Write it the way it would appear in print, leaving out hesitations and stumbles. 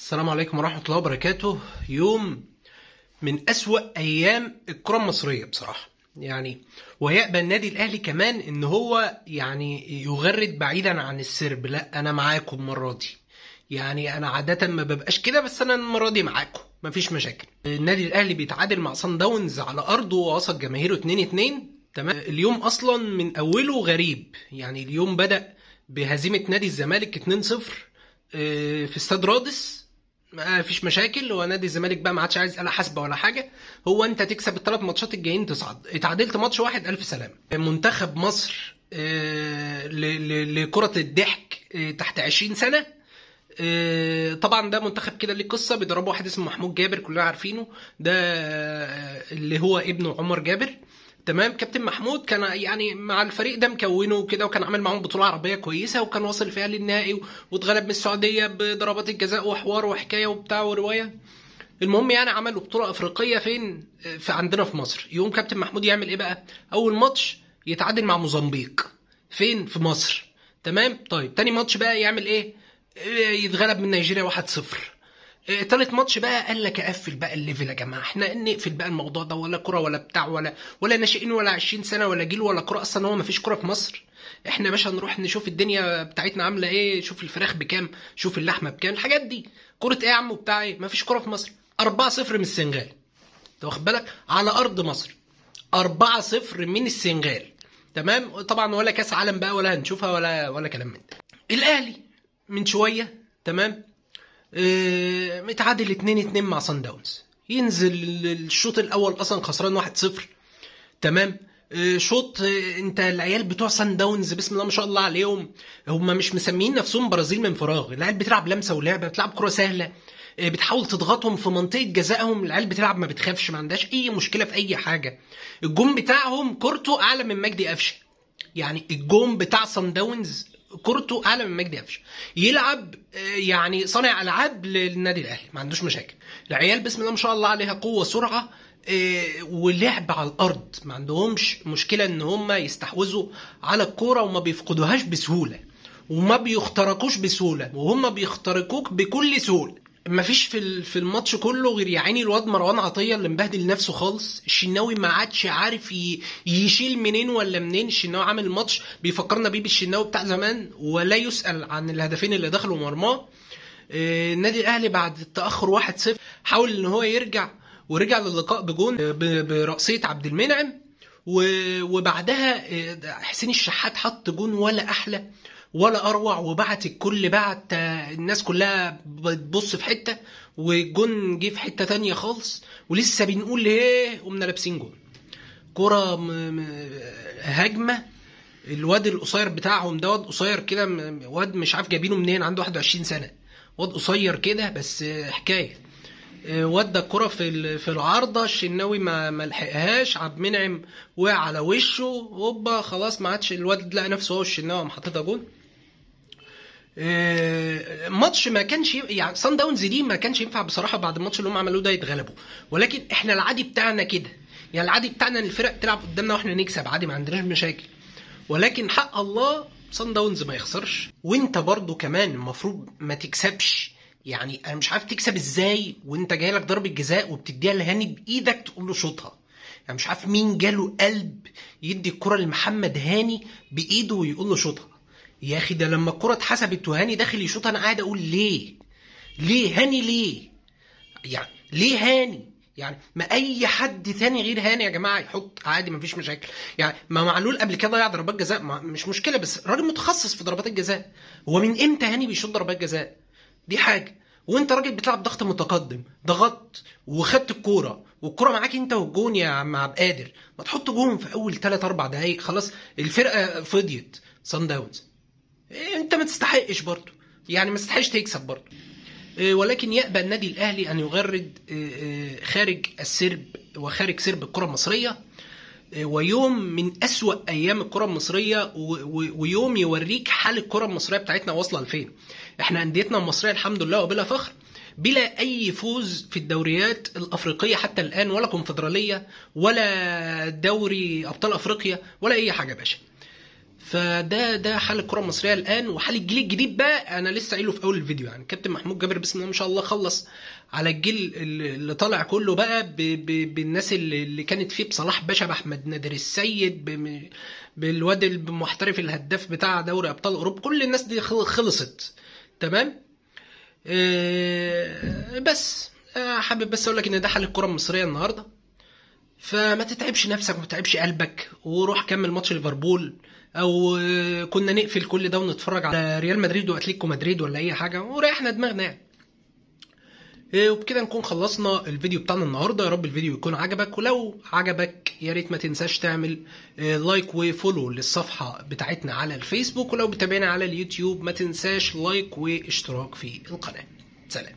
السلام عليكم ورحمة الله وبركاته. يوم من أسوأ أيام الكرة المصرية بصراحة، ويأبى النادي الأهلي كمان إن هو يغرد بعيدا عن السرب. لا، أنا معاكم المرة دي. أنا عادة ما ببقاش كده، بس أنا المرة دي معاكم، مفيش مشاكل. النادي الأهلي بيتعادل مع صن داونز على أرضه ووسط جماهيره 2-2. تمام. اليوم أصلا من أوله غريب. اليوم بدأ بهزيمة نادي الزمالك 2-0 في استاد رادس. ما فيش مشاكل، هو نادي الزمالك بقى ما عادش عايز آلة حاسبة ولا حاجة، هو انت تكسب الثلاث ماتشات الجايين تصعد. اتعادلت ماتش واحد، الف سلام. منتخب مصر لكرة الضحك تحت 20 سنة. طبعا ده منتخب كده ليه قصة، بيدربه واحد اسمه محمود جابر، كلنا عارفينه، ده اللي هو ابنه عمر جابر. تمام. كابتن محمود كان مع الفريق ده مكونه كده، وكان عامل معاهم بطوله عربيه كويسه، وكان واصل فيها للنهائي واتغلب من السعوديه بضربات الجزاء وحوار وحكايه وبتاع وروايه. المهم عملوا بطوله افريقيه فين؟ في عندنا في مصر. يوم كابتن محمود يعمل ايه بقى؟ اول ماتش يتعادل مع موزمبيق فين؟ في مصر. تمام. طيب تاني ماتش بقى يعمل ايه؟ يتغلب من نيجيريا 1-0. تالت ماتش بقى قال لك اقفل بقى الليفل يا جماعه، احنا نقفل بقى الموضوع ده، ولا كره ولا بتاع ولا ناشئين ولا 20 سنه ولا جيل ولا كره. اصلا هو مفيش كره في مصر. احنا يا باشا نروح نشوف الدنيا بتاعتنا عامله ايه، شوف الفراخ بكام، شوف اللحمه بكام، الحاجات دي. كره ايه يا عم وبتاع ايه؟ مفيش كره في مصر. 4-0 من السنغال، انت واخد بالك؟ على ارض مصر 4-0 من السنغال. تمام. طبعا ولا كاس عالم بقى ولا هنشوفها ولا كلام من ده. الاهلي من شويه، تمام، متعادل 2-2 مع صن داونز. ينزل الشوط الاول اصلا خسران 1-0. تمام. شوط انت العيال بتوع صن داونز بسم الله ما شاء الله عليهم، هم مش مسميين نفسهم برازيل من فراغ. العيال بتلعب لمسه ولعبه، بتلعب كره سهله، بتحاول تضغطهم في منطقه جزائهم. العيال بتلعب ما بتخافش، ما عندهاش اي مشكله في اي حاجه. الجون بتاعهم كورته اعلى من مجدي قفشه. الجون بتاع صن داونز كورته اعلى من مجدي قفشه. يلعب صانع العاب للنادي الاهلي، ما عندوش مشاكل. العيال بسم الله ما شاء الله عليها قوه، سرعه، ولعب على الارض. ما عندهمش مشكله ان هم يستحوذوا على الكوره، وما بيفقدوهاش بسهوله، وما بيخترقوش بسهوله، وهم بيخترقوك بكل سهوله. ما فيش في الماتش كله غير الواد مروان عطيه اللي مبهدل نفسه خالص. الشناوي ما عادش عارف يشيل منين ولا منين. الشناوي عامل الماتش بيفكرنا بيه بالشناوي بتاع زمان، ولا يسأل عن الهدفين اللي دخلوا مرماه. النادي الاهلي بعد التاخر 1-0 حاول ان هو يرجع، ورجع للقاء بجون برأسية عبد المنعم، وبعدها حسين الشحات حط جون ولا احلى ولا اروع، وبعت الكل، بعت الناس كلها بتبص في حته، والجون جه في حته تانية خالص، ولسه بنقول ايه قمنا لابسين جون. كره هجمه. الواد القصير بتاعهم ده واد قصير كده، واد مش عارف جايبينه منين، عنده 21 سنه، واد قصير كده بس حكايه. ودى الكره في العارضه، الشناوي ما لحقهاش، عبد المنعم وقع على وشه، هوبا خلاص ما عادش الواد لقى نفسه هو الشناوي محطتها جون. ماتش ما كانش صن داونز دي ما كانش ينفع بصراحه بعد الماتش اللي هم عملوه ده يتغلبوا، ولكن احنا العادي بتاعنا كده. العادي بتاعنا ان الفرق تلعب قدامنا واحنا نكسب عادي، ما عندناش مشاكل. ولكن حق الله صن داونز ما يخسرش، وانت برضو كمان المفروض ما تكسبش. انا مش عارف تكسب ازاي وانت جاي لك ضربه جزاء وبتديها لهاني بايدك تقول له شوطها. مش عارف مين جاله قلب يدي الكره لمحمد هاني بايده ويقول له شوطها. يا اخي ده لما الكره اتحسبت وهاني داخل يشوطها، انا قاعد اقول ليه هاني؟ ليه هاني؟ ما اي حد تاني غير هاني يا جماعه يحط عادي، ما فيش مشاكل. ما معلول قبل كده ضيع ضربات جزاء، مش مشكله، بس راجل متخصص في ضربات الجزاء. هو من امتى هاني بيشوط ضربات جزاء؟ دي حاجه. وانت راجل بتلعب ضغط متقدم، ضغطت وخدت الكوره، والكوره معاك انت والجون يا عم عبد القادر، ما تحط جون في اول 3-4 دقايق، خلاص الفرقه فضيت. صن داونز انت ما تستحقش برضه، ما تستحقش تكسب برضه. ولكن يأبى النادي الاهلي ان يغرد خارج السرب وخارج سرب الكره المصريه. ويوم من أسوأ ايام الكره المصريه، ويوم يوريك حال الكره المصريه بتاعتنا واصله لفين. احنا انديتنا المصريه الحمد لله وبلا فخر بلا اي فوز في الدوريات الافريقيه حتى الان، ولا كونفدراليه ولا دوري ابطال افريقيا ولا اي حاجه يا باشا. فده حال الكره المصريه الان. وحال الجيل الجديد بقى انا لسه قايله في اول الفيديو، يعني كابتن محمود جابر بسم الله ما شاء الله خلص على الجيل اللي طالع كله بقى بالناس اللي كانت فيه، بصلاح باشا، باحمد نادر السيد، بالواد المحترف الهداف بتاع دوري ابطال اوروبا. كل الناس دي خلصت تمام. بس حابب بس اقول لك ان ده حال الكره المصريه النهارده. فما تتعبش نفسك وما تتعبش قلبك، وروح كمل ماتش ليفربول، او كنا نقفل كل ده ونتفرج على ريال مدريد واتليتيكو مدريد ولا اي حاجه وريحنا دماغنا يعني. وبكده نكون خلصنا الفيديو بتاعنا النهارده. يا رب الفيديو يكون عجبك، ولو عجبك يا ريت ما تنساش تعمل لايك وفولو للصفحه بتاعتنا على الفيسبوك، ولو بتابعنا على اليوتيوب ما تنساش لايك واشتراك في القناه. سلام.